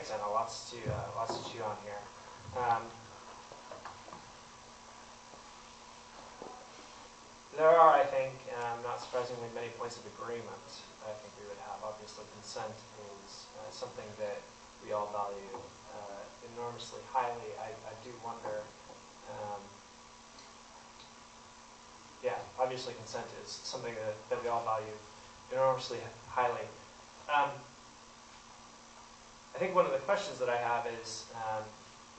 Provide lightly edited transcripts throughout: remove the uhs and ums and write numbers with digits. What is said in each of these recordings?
Thanks, Anna. Lots to chew on here. There are, I think, not surprisingly, many points of agreement I think we would have. Obviously, consent is something that we all value enormously highly. I do wonder, yeah, obviously consent is something that we all value enormously highly. I think one of the questions that I have is,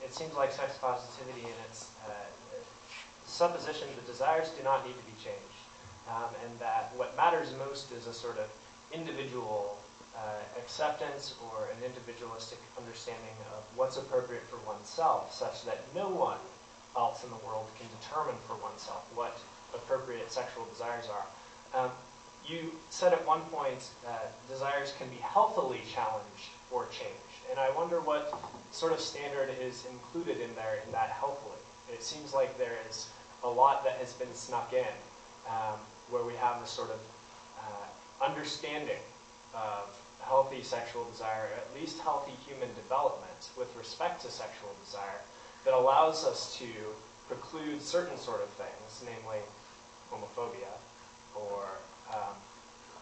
it seems like sex positivity and its supposition that desires do not need to be changed, and that what matters most is a sort of individual acceptance or an individualistic understanding of what's appropriate for oneself, such that no one else in the world can determine for oneself what appropriate sexual desires are. You said at one point desires can be healthily challenged or changed, and I wonder what sort of standard is included in there in that healthily. It seems like there is a lot that has been snuck in, where we have this sort of understanding of healthy sexual desire, at least healthy human development with respect to sexual desire, that allows us to preclude certain sort of things, namely homophobia or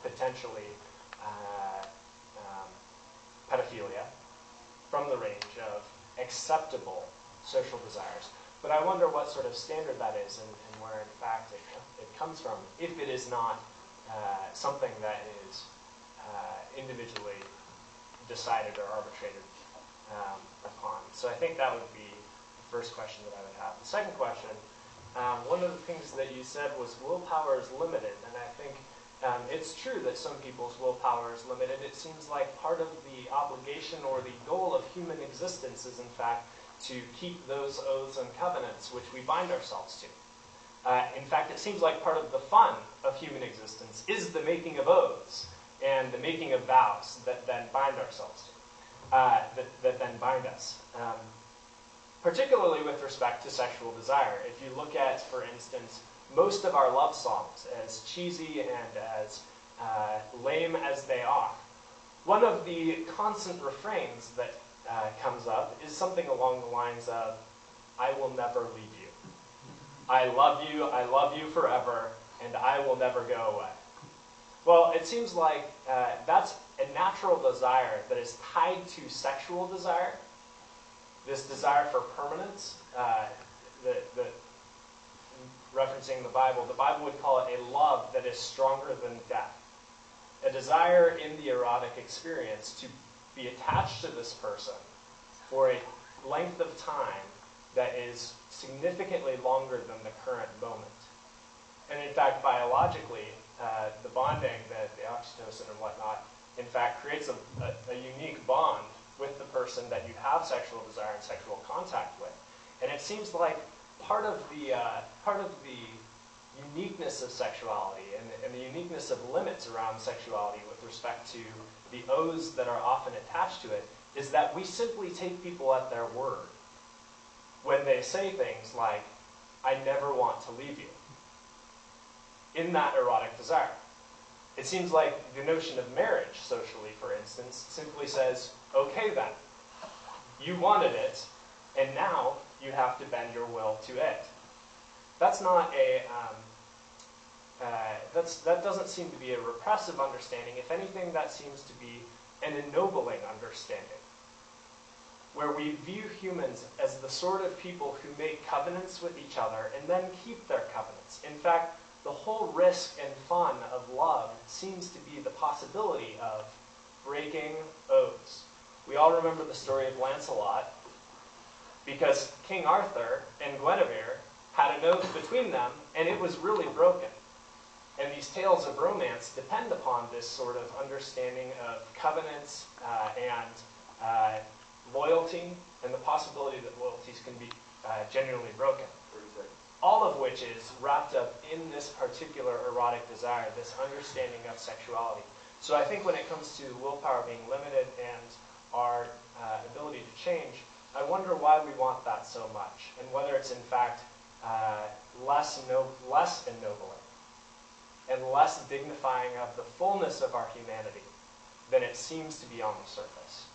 potentially pedophilia, from the range of acceptable social desires. But I wonder what sort of standard that is and where, in fact, it comes from, if it is not something that is individually decided or arbitrated upon. So I think that would be the first question that I would have. The second question, one of the things that you said was willpower is limited, and I think it's true that some people's willpower is limited. It seems like part of the obligation or the goal of human existence is, in fact, to keep those oaths and covenants which we bind ourselves to. In fact, it seems like part of the fun of human existence is the making of oaths and the making of vows that then bind ourselves to, that then bind us. Particularly with respect to sexual desire. If you look at, for instance, most of our love songs, as cheesy and as lame as they are, one of the constant refrains that comes up is something along the lines of, "I will never leave you. I love you forever, and I will never go away." Well, it seems like that's a natural desire that is tied to sexual desire, this desire for permanence, referencing the Bible would call it a love that is stronger than death. A desire in the erotic experience to be attached to this person for a length of time that is significantly longer than the current moment. And in fact, biologically, the bonding, the oxytocin and whatnot, in fact, creates a unique bond with the person that you have sexual desire and sexual contact with. And it seems like part of the uniqueness of sexuality and the uniqueness of limits around sexuality with respect to the oaths that are often attached to it is that we simply take people at their word when they say things like, "I never want to leave you," in that erotic desire. It seems like the notion of marriage, socially, for instance, simply says, "Okay then, you wanted it, and now you have to bend your will to it." That's not that doesn't seem to be a repressive understanding. If anything, that seems to be an ennobling understanding, where we view humans as the sort of people who make covenants with each other and then keep their covenants. In fact, the whole risk and fun of love seems to be the possibility of breaking oaths. We all remember the story of Lancelot, because King Arthur and Guinevere had an oath between them, and it was really broken. And these tales of romance depend upon this sort of understanding of covenants and loyalty, and the possibility that loyalties can be genuinely broken. All of which is wrapped up in this particular erotic desire, this understanding of sexuality. So I think when it comes to willpower being limited and our ability to change, I wonder why we want that so much, and whether it's in fact less ennobling and less dignifying of the fullness of our humanity than it seems to be on the surface.